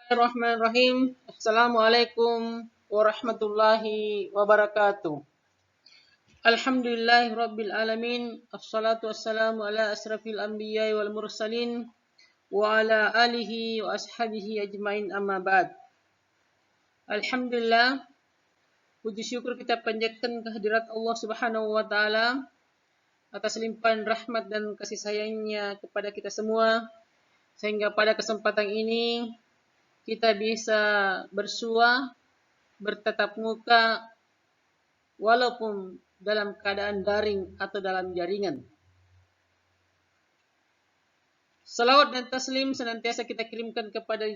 Bismillahirrahmanirrahim. Assalamualaikum warahmatullahi wabarakatuh. Alhamdulillahi rabbil alamin. Assalatu wassalamu ala asrafil anbiya'i wal mursalin wa ala alihi wa ashabihi ajmain amma ba'd. Alhamdulillah, puji syukur kita panjatkan kehadirat Allah Subhanahu wa taala atas limpahan rahmat dan kasih sayangnya kepada kita semua, sehingga pada kesempatan ini kita bisa bersua, bertatap muka, walaupun dalam keadaan daring atau dalam jaringan. Salawat dan taslim senantiasa kita kirimkan kepada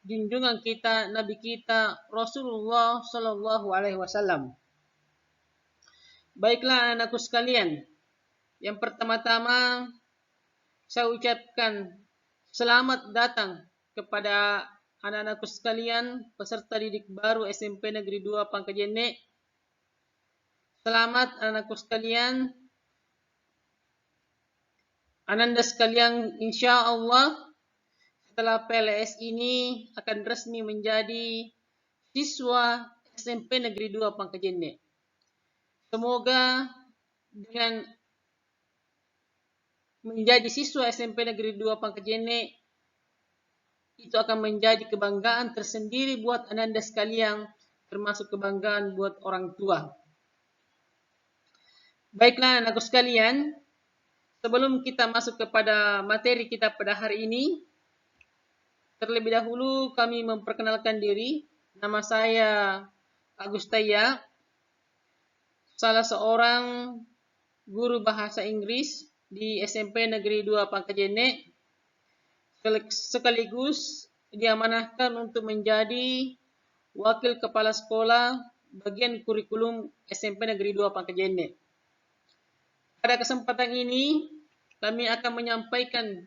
junjungan kita, Nabi kita, Rasulullah Sallallahu Alaihi Wasallam. Baiklah anakku sekalian, yang pertama-tama saya ucapkan selamat datang kepada anak-anakku sekalian, peserta didik baru SMP Negeri 2 Pangkajene. Selamat anak-anakku sekalian. Ananda sekalian, insya Allah setelah PLS ini akan resmi menjadi siswa SMP Negeri 2 Pangkajene. Semoga dengan menjadi siswa SMP Negeri 2 Pangkajene itu akan menjadi kebanggaan tersendiri buat ananda sekalian, termasuk kebanggaan buat orang tua. Baiklah anakku sekalian, sebelum kita masuk kepada materi kita pada hari ini, terlebih dahulu kami memperkenalkan diri. Nama saya Agustaya, salah seorang guru bahasa Inggris di SMP Negeri 2 Pangkajene, sekaligus diamanahkan untuk menjadi wakil kepala sekolah bagian kurikulum SMP Negeri 2 Pangkajene. Pada kesempatan ini kami akan menyampaikan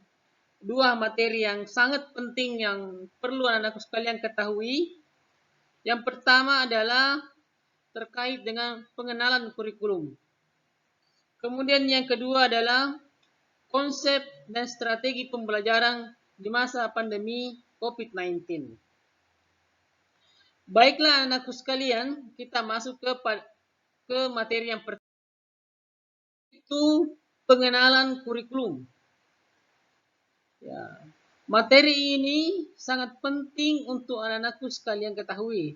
dua materi yang sangat penting yang perlu anak-anakku sekalian ketahui. Yang pertama adalah terkait dengan pengenalan kurikulum. Kemudian yang kedua adalah konsep dan strategi pembelajaran di masa pandemi COVID-19. Baiklah anakku sekalian, kita masuk ke materi yang pertama, itu pengenalan kurikulum. Ya, materi ini sangat penting untuk anak-anakku sekalian ketahui.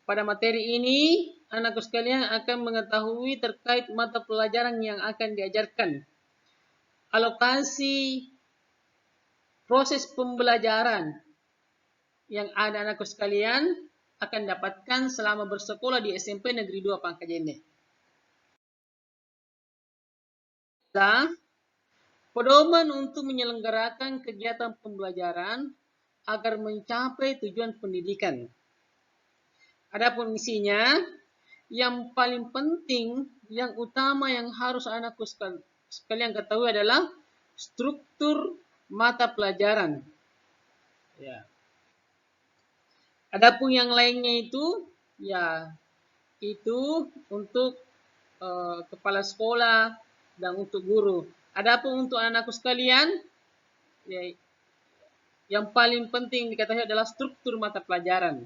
Pada materi ini, anakku sekalian akan mengetahui terkait mata pelajaran yang akan diajarkan, alokasi proses pembelajaran yang ada anakku sekalian akan dapatkan selama bersekolah di SMP Negeri 2 Pangkajene. Pedoman untuk menyelenggarakan kegiatan pembelajaran agar mencapai tujuan pendidikan. Adapun isinya, yang paling penting, yang utama yang harus anakku sekalian ketahui adalah struktur mata pelajaran. Ya. Adapun yang lainnya itu, ya itu untuk kepala sekolah dan untuk guru. Adapun untuk anakku sekalian, ya, yang paling penting diketahui adalah struktur mata pelajaran.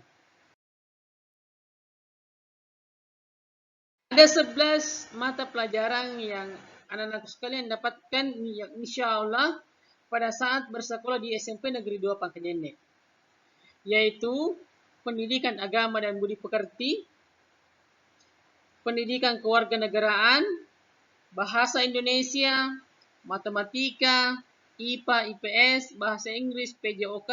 Ada 11 mata pelajaran yang anak-anakku sekalian dapatkan yang insya Allah pada saat bersekolah di SMP Negeri 2 Pangkajene, yaitu pendidikan agama dan budi pekerti, pendidikan kewarganegaraan, bahasa Indonesia, matematika, IPA, IPS, bahasa Inggris, PJOK,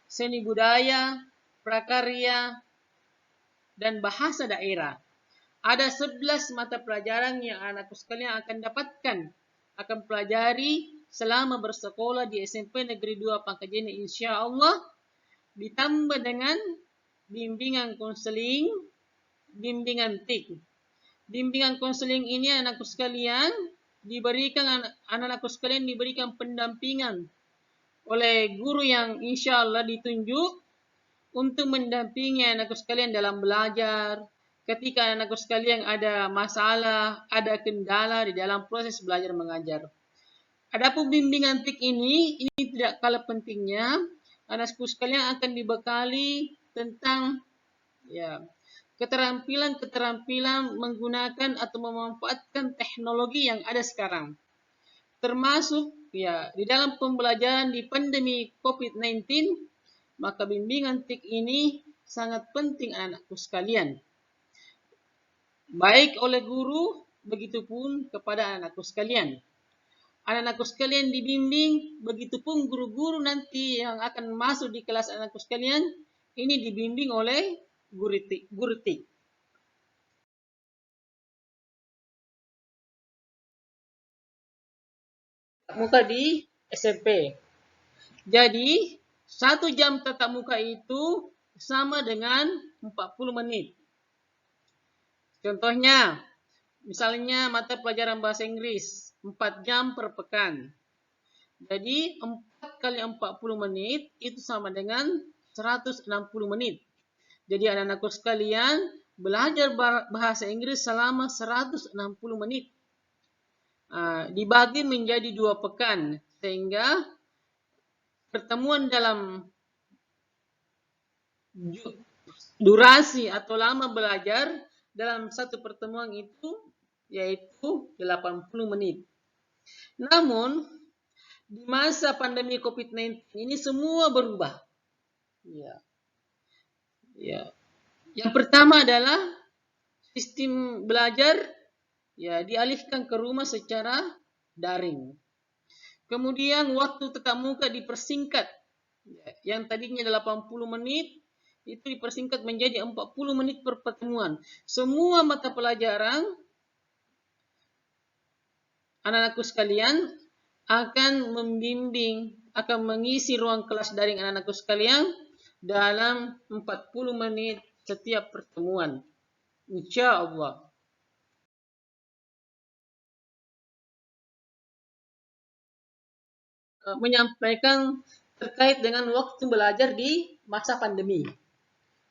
seni budaya, prakarya, dan bahasa daerah. Ada 11 mata pelajaran yang anakku sekalian akan dapatkan, akan pelajari selama bersekolah di SMP Negeri 2 Pangkajene insya Allah, ditambah dengan bimbingan konseling, bimbingan TIK. Bimbingan konseling ini anakku sekalian diberikan anak-anakku sekalian diberikan pendampingan oleh guru yang insya Allah ditunjuk untuk mendampingi anakku sekalian dalam belajar. Ketika anakku sekalian ada masalah, ada kendala di dalam proses belajar mengajar. Adapun bimbingan TIK ini tidak kalah pentingnya, Anakku sekalian akan dibekali tentang ya keterampilan menggunakan atau memanfaatkan teknologi yang ada sekarang. Termasuk ya di dalam pembelajaran di pandemi COVID-19, maka bimbingan TIK ini sangat penting anakku sekalian. Baik oleh guru, begitupun kepada anakku sekalian. Anak-anakku sekalian dibimbing, begitupun guru-guru nanti yang akan masuk di kelas anakku sekalian, ini dibimbing oleh guru TIK. Muka di SMP. Jadi, 1 jam tatap muka itu sama dengan 40 menit. Contohnya, misalnya mata pelajaran bahasa Inggris, 4 jam per pekan. Jadi, 4 kali 40 menit itu sama dengan 160 menit. Jadi, anak-anakku sekalian, belajar bahasa Inggris selama 160 menit. Dibagi menjadi 2 pekan, sehingga pertemuan dalam durasi atau lama belajar dalam satu pertemuan itu yaitu 80 menit. Namun, di masa pandemi COVID-19 ini semua berubah. Ya. Yang pertama adalah sistem belajar ya dialihkan ke rumah secara daring. Kemudian waktu tatap muka dipersingkat. Yang tadinya 80 menit itu dipersingkat menjadi 40 menit per pertemuan. Semua mata pelajaran anak-anakku sekalian akan mengisi ruang kelas daring anak-anakku sekalian dalam 40 menit setiap pertemuan. Insya Allah. Menyampaikan terkait dengan waktu belajar di masa pandemi.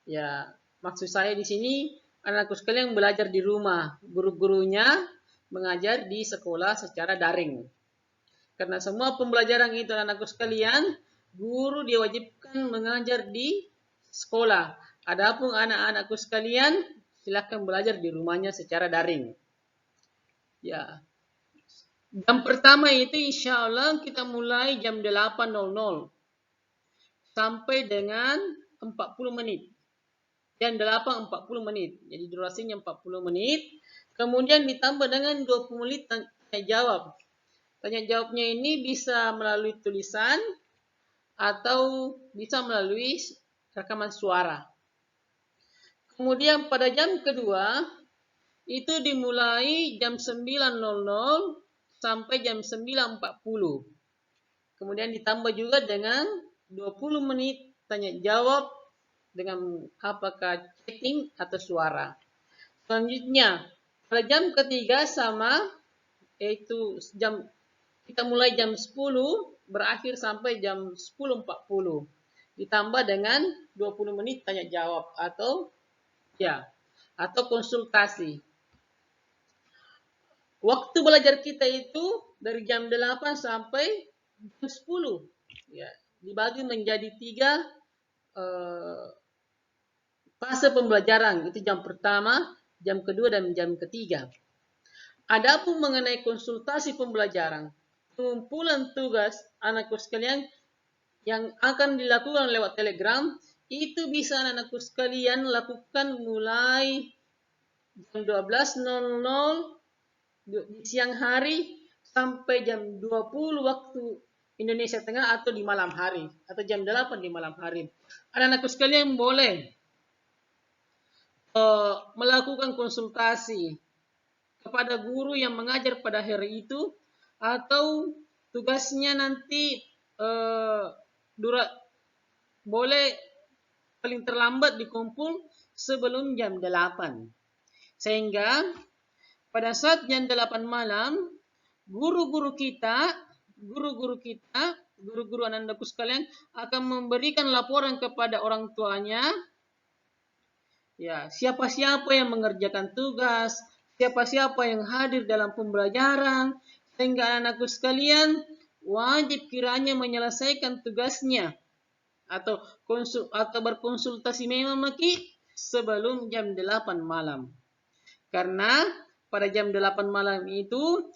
Ya, maksud saya di sini anak-anakku sekalian belajar di rumah, guru-gurunya mengajar di sekolah secara daring. Karena semua pembelajaran itu anak-anakku sekalian, guru diwajibkan mengajar di sekolah. Adapun anak-anakku sekalian, silakan belajar di rumahnya secara daring. Ya. Jam pertama itu insya Allah kita mulai jam 8.00 sampai dengan 40 menit. Jam 8 40 menit. Jadi durasinya 40 menit. Kemudian ditambah dengan 20 menit tanya jawab. Tanya jawabnya ini bisa melalui tulisan atau bisa melalui rekaman suara. Kemudian pada jam kedua itu dimulai jam 9.00 sampai jam 9.40. Kemudian ditambah juga dengan 20 menit tanya jawab dengan apakah chatting atau suara. Selanjutnya pada jam ketiga sama, yaitu kita mulai jam 10 berakhir sampai jam 10.40. Ditambah dengan 20 menit tanya jawab atau konsultasi. Waktu belajar kita itu dari jam 8 sampai jam 10. Ya, dibagi menjadi 3 fase pembelajaran. Itu jam pertama, jam kedua, dan jam ketiga. Adapun mengenai konsultasi pembelajaran, pengumpulan tugas anakku sekalian yang akan dilakukan lewat Telegram, itu bisa anakku sekalian lakukan mulai jam 12.00 di siang hari sampai jam 20 waktu Indonesia Tengah atau di malam hari atau jam 8 di malam hari. Anak-anakku sekalian boleh melakukan konsultasi kepada guru yang mengajar pada hari itu atau tugasnya nanti boleh paling terlambat dikumpul sebelum jam 8. Sehingga pada saat jam 8 malam, guru-guru anak-anakku sekalian akan memberikan laporan kepada orang tuanya. Ya, siapa-siapa yang mengerjakan tugas, siapa-siapa yang hadir dalam pembelajaran, sehingga anak-anakku sekalian wajib kiranya menyelesaikan tugasnya atau berkonsultasi memang Maki sebelum jam 8 malam. Karena pada jam 8 malam itu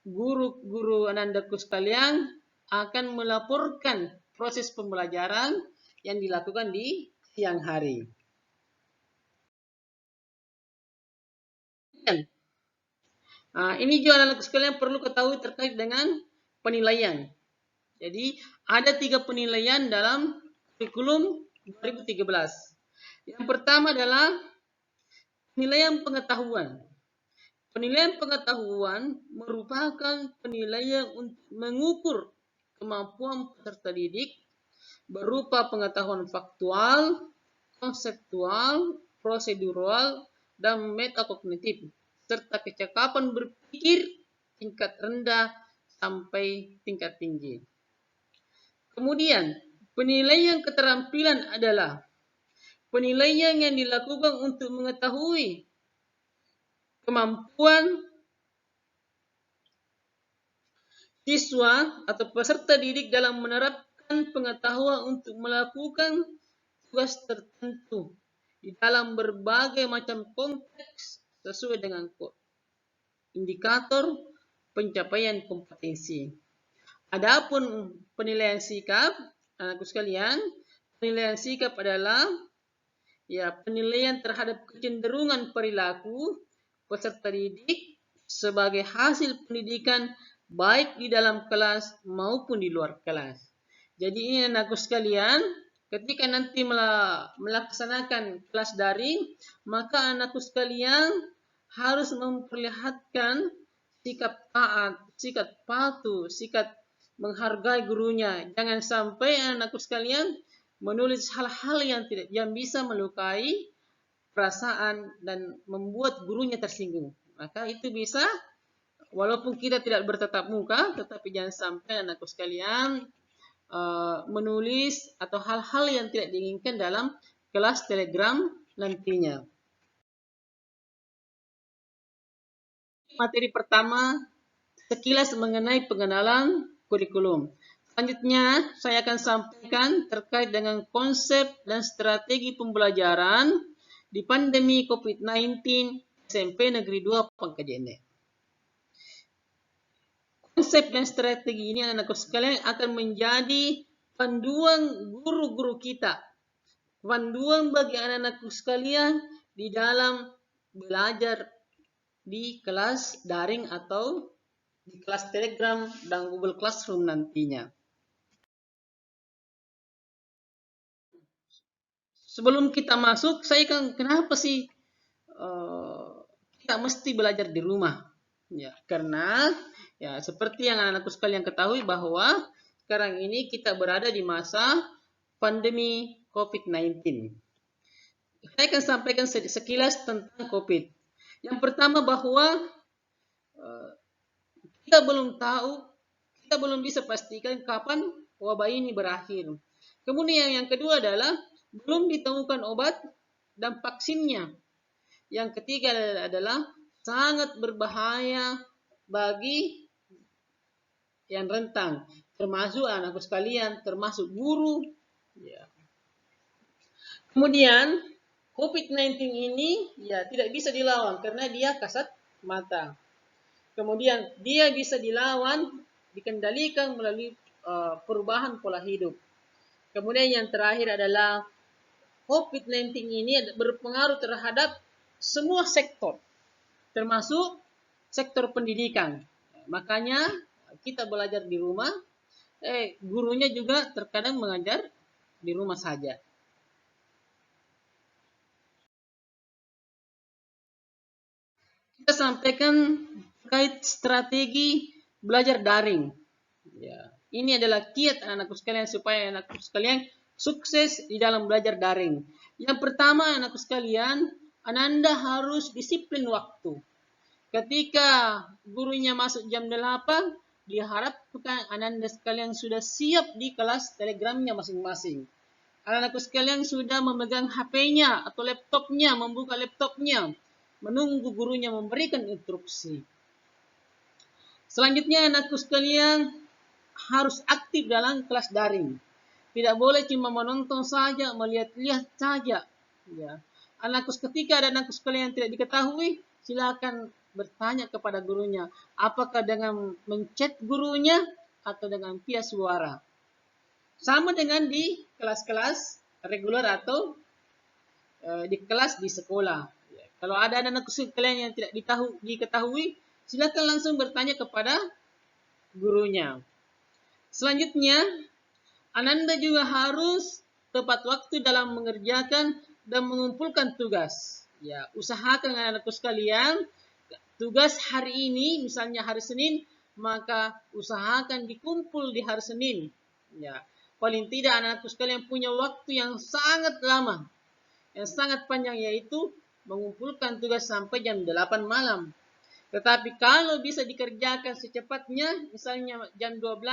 guru-guru anandaku sekalian akan melaporkan proses pembelajaran yang dilakukan di siang hari. Ini juga anak-anak sekalian perlu ketahui terkait dengan penilaian. Jadi ada 3 penilaian dalam kurikulum 2013. Yang pertama adalah penilaian pengetahuan. Penilaian pengetahuan merupakan penilaian untuk mengukur kemampuan peserta didik berupa pengetahuan faktual, konseptual, prosedural, dan metakognitif, serta kecakapan berpikir tingkat rendah sampai tingkat tinggi. Kemudian, penilaian keterampilan adalah penilaian yang dilakukan untuk mengetahui kemampuan siswa atau peserta didik dalam menerapkan pengetahuan untuk melakukan tugas tertentu di dalam berbagai macam konteks sesuai dengan indikator pencapaian kompetensi. Adapun penilaian sikap, anakku sekalian, penilaian sikap adalah penilaian terhadap kecenderungan perilaku peserta didik sebagai hasil pendidikan baik di dalam kelas maupun di luar kelas. Jadi ini anakku sekalian, ketika nanti melaksanakan kelas daring, maka anakku sekalian harus memperlihatkan sikap taat, sikap patuh, sikap menghargai gurunya. Jangan sampai anakku sekalian menulis hal-hal yang bisa melukai perasaan dan membuat gurunya tersinggung. Maka itu bisa, walaupun kita tidak bertatap muka, tetapi jangan sampai anakku sekalian menulis atau hal-hal yang tidak diinginkan dalam kelas Telegram nantinya. Materi pertama, sekilas mengenai pengenalan kurikulum. Selanjutnya, saya akan sampaikan terkait dengan konsep dan strategi pembelajaran di pandemi COVID-19 SMP Negeri 2 Pangkajene. Konsep dan strategi ini anak-anak sekalian akan menjadi panduan guru-guru kita. Panduan bagi anak-anak sekalian di dalam belajar di kelas daring atau di kelas Telegram dan Google Classroom nantinya. Sebelum kita masuk, kenapa sih kita mesti belajar di rumah? Ya, karena seperti yang anak-anakku sekalian ketahui bahwa sekarang ini kita berada di masa pandemi COVID-19. Saya akan sampaikan sekilas tentang COVID. Yang pertama bahwa kita belum bisa pastikan kapan wabah ini berakhir. Kemudian yang kedua adalah belum ditemukan obat dan vaksinnya. Yang ketiga adalah sangat berbahaya bagi yang rentan, termasuk anakku sekalian, termasuk guru. Kemudian COVID-19 ini tidak bisa dilawan karena dia kasat mata. Kemudian dia bisa dilawan, dikendalikan melalui perubahan pola hidup. Kemudian yang terakhir adalah COVID-19 ini berpengaruh terhadap semua sektor, termasuk sektor pendidikan. Makanya kita belajar di rumah, gurunya juga terkadang mengajar di rumah saja. Kita sampaikan terkait strategi belajar daring. Ini adalah kiat anakku sekalian supaya anakku sekalian sukses di dalam belajar daring. Yang pertama anakku sekalian, Ananda harus disiplin waktu. Ketika gurunya masuk jam 8, diharapkan Ananda sekalian sudah siap di kelas Telegramnya masing-masing. Anak-anakku sekalian sudah memegang HP-nya atau laptopnya, membuka laptopnya, menunggu gurunya memberikan instruksi. Selanjutnya anakku sekalian harus aktif dalam kelas daring. Tidak boleh cuma menonton saja, melihat-lihat saja. Ya. Ketika ada anakku sekalian yang tidak diketahui, silakan bertanya kepada gurunya. Apakah dengan mencet gurunya atau dengan via suara. Sama dengan di kelas-kelas reguler atau di kelas di sekolah. Ya. Kalau ada anak sekalian yang tidak diketahui, silakan langsung bertanya kepada gurunya. Selanjutnya, Ananda juga harus tepat waktu dalam mengerjakan dan mengumpulkan tugas. Ya, usahakan anak-anakku sekalian, tugas hari ini, misalnya hari Senin, maka usahakan dikumpul di hari Senin. Ya, paling tidak anak-anakku sekalian punya waktu yang sangat lama, yang sangat panjang, yaitu mengumpulkan tugas sampai jam 8 malam. Tetapi kalau bisa dikerjakan secepatnya, misalnya jam 12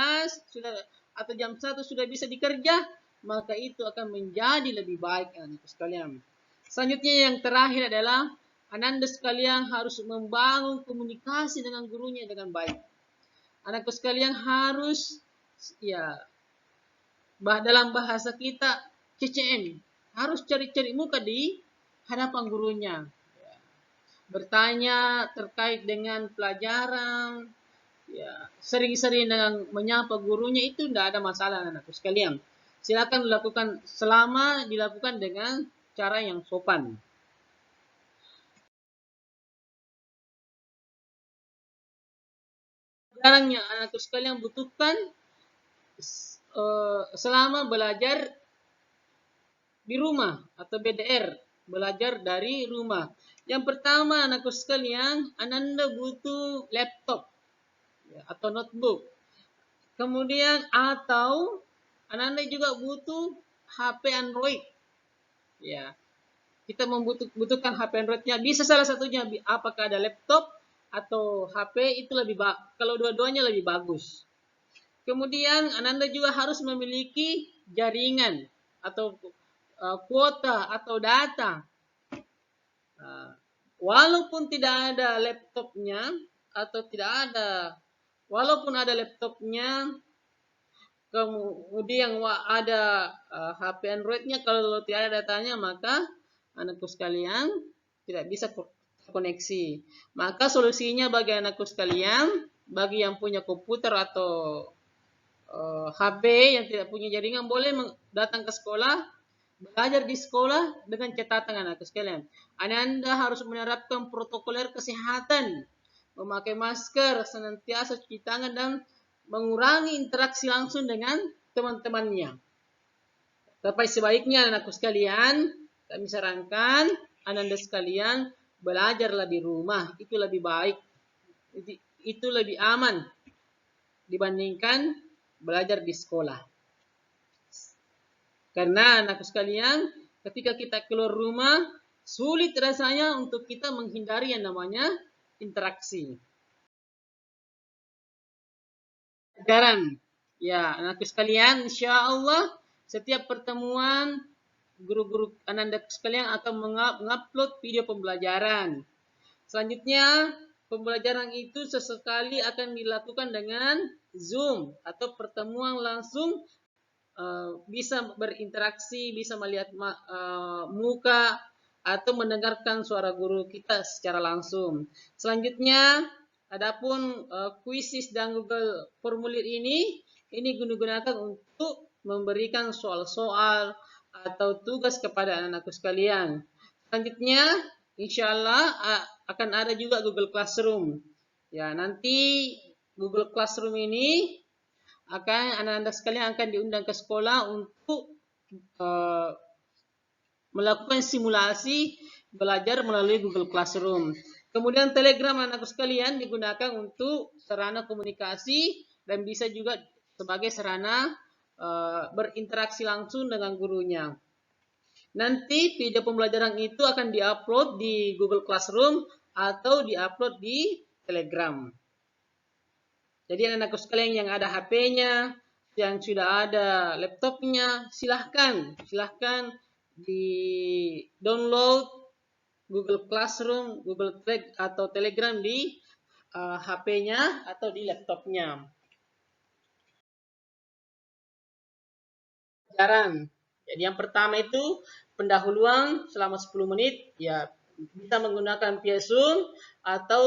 sudah atau jam 1 sudah bisa dikerja, maka itu akan menjadi lebih baik anak sekalian. Selanjutnya yang terakhir adalah Ananda sekalian harus membangun komunikasi dengan gurunya dengan baik. Anakku sekalian harus ya dalam bahasa kita CCM, harus cari-cari muka di hadapan gurunya. Bertanya terkait dengan pelajaran, ya, sering-sering dengan menyapa gurunya itu tidak ada masalah anakku sekalian. Silakan dilakukan selama dilakukan dengan cara yang sopan. Pelajaran yang anakku sekalian butuhkan selama belajar di rumah atau BDR, belajar dari rumah. Yang pertama anakku sekalian, Ananda butuh laptop ya, atau notebook. Kemudian atau Ananda juga butuh HP Android. Ya, kita membutuhkan HP Androidnya. Bisa salah satunya, apakah ada laptop atau HP itu lebih kalau dua-duanya lebih bagus. Kemudian Ananda juga harus memiliki jaringan atau kuota atau data. Walaupun tidak ada laptopnya atau tidak ada, walaupun ada laptopnya, kemudian ada HP Androidnya, kalau tidak ada datanya maka anakku sekalian tidak bisa koneksi. Maka solusinya bagi anakku sekalian, bagi yang punya komputer atau HP yang tidak punya jaringan, boleh datang ke sekolah, belajar di sekolah dengan catatan anakku sekalian. Anda harus menerapkan protokoler kesehatan, memakai masker, senantiasa cuci tangan, dan mengurangi interaksi langsung dengan teman-temannya. Tapi sebaiknya anakku sekalian, kami sarankan Anda sekalian belajarlah di rumah, itu lebih baik, itu lebih aman dibandingkan belajar di sekolah. Karena anakku sekalian, ketika kita keluar rumah, sulit rasanya untuk kita menghindari yang namanya interaksi. Pelajaran. Ya, anakku sekalian, insya Allah setiap pertemuan guru-guru Ananda sekalian akan mengupload video pembelajaran. Selanjutnya, pembelajaran itu sesekali akan dilakukan dengan Zoom atau pertemuan langsung, bisa berinteraksi, bisa melihat muka atau mendengarkan suara guru kita secara langsung. Selanjutnya, adapun kuisis dan Google formulir ini digunakan untuk memberikan soal-soal atau tugas kepada anak-anakku sekalian. Selanjutnya, insya Allah akan ada juga Google Classroom. Ya, nanti Google Classroom ini anak-anak sekalian akan diundang ke sekolah untuk melakukan simulasi belajar melalui Google Classroom. Kemudian Telegram anak sekalian digunakan untuk sarana komunikasi dan bisa juga sebagai sarana berinteraksi langsung dengan gurunya. Nanti video pembelajaran itu akan diupload di Google Classroom atau diupload di Telegram. Jadi anak-anakku sekalian yang ada HP-nya, yang sudah ada laptopnya, silahkan di download Google Classroom, Google Drive atau Telegram di HP-nya atau di laptopnya. pembelajaran. Jadi yang pertama itu pendahuluan selama 10 menit, ya bisa menggunakan via Zoom atau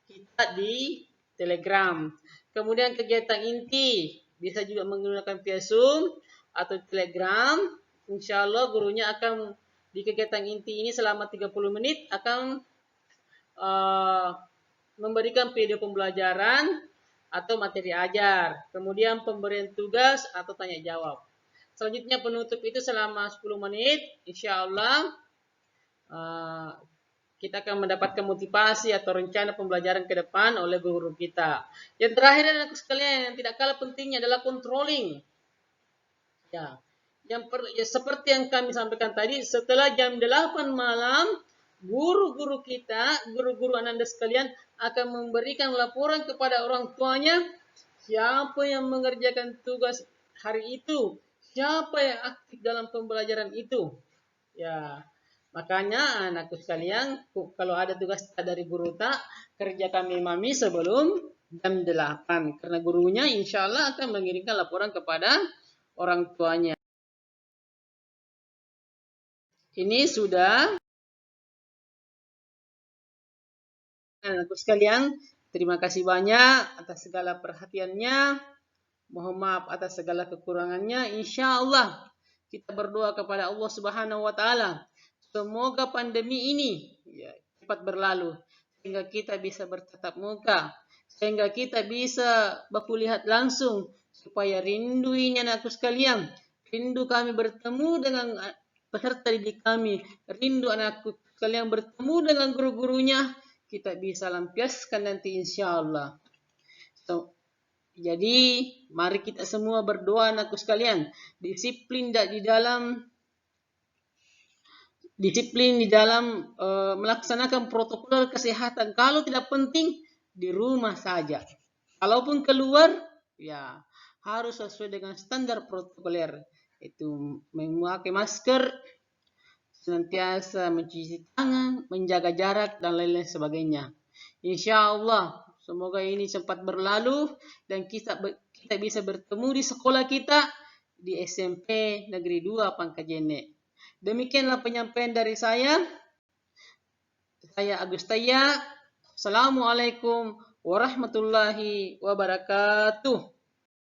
kita di Telegram. Kemudian kegiatan inti bisa juga menggunakan via Zoom atau Telegram. Insya Allah gurunya akan di kegiatan inti ini selama 30 menit akan memberikan video pembelajaran atau materi ajar. Kemudian pemberian tugas atau tanya jawab. Selanjutnya penutup itu selama 10 menit. Insya Allah kita akan mendapatkan motivasi atau rencana pembelajaran ke depan oleh guru kita. Yang terakhir anak sekalian yang tidak kalah pentingnya adalah controlling. Ya, seperti yang kami sampaikan tadi, setelah jam 8 malam, guru-guru kita, guru-guru Ananda sekalian akan memberikan laporan kepada orang tuanya siapa yang mengerjakan tugas hari itu, siapa yang aktif dalam pembelajaran itu. Ya, makanya anakku sekalian, kalau ada tugas dari guru tak, kerja kami mami sebelum jam 8. Karena gurunya insya Allah akan mengirimkan laporan kepada orang tuanya. Ini sudah anakku sekalian, terima kasih banyak atas segala perhatiannya. Mohon maaf atas segala kekurangannya. Insya Allah kita berdoa kepada Allah Subhanahu wa Ta'ala. Semoga pandemi ini cepat berlalu sehingga kita bisa bertatap muka, sehingga kita bisa baku lihat langsung, supaya rindu ini anakku sekalian, rindu kami bertemu dengan peserta didik kami, rindu anakku sekalian bertemu dengan guru-gurunya, kita bisa lampiaskan nanti insya Allah. Jadi mari kita semua berdoa anakku sekalian, disiplin di dalam melaksanakan protokol kesehatan. Kalau tidak penting di rumah saja. Kalaupun keluar, ya harus sesuai dengan standar protokoler. Itu memakai masker, senantiasa mencuci tangan, menjaga jarak dan lain-lain sebagainya. Insya Allah, semoga ini cepat berlalu dan kita bisa bertemu di sekolah kita di SMP Negeri 2 Pangkajene. Demikianlah penyampaian dari saya. Saya Agus Taya. Assalamualaikum warahmatullahi wabarakatuh.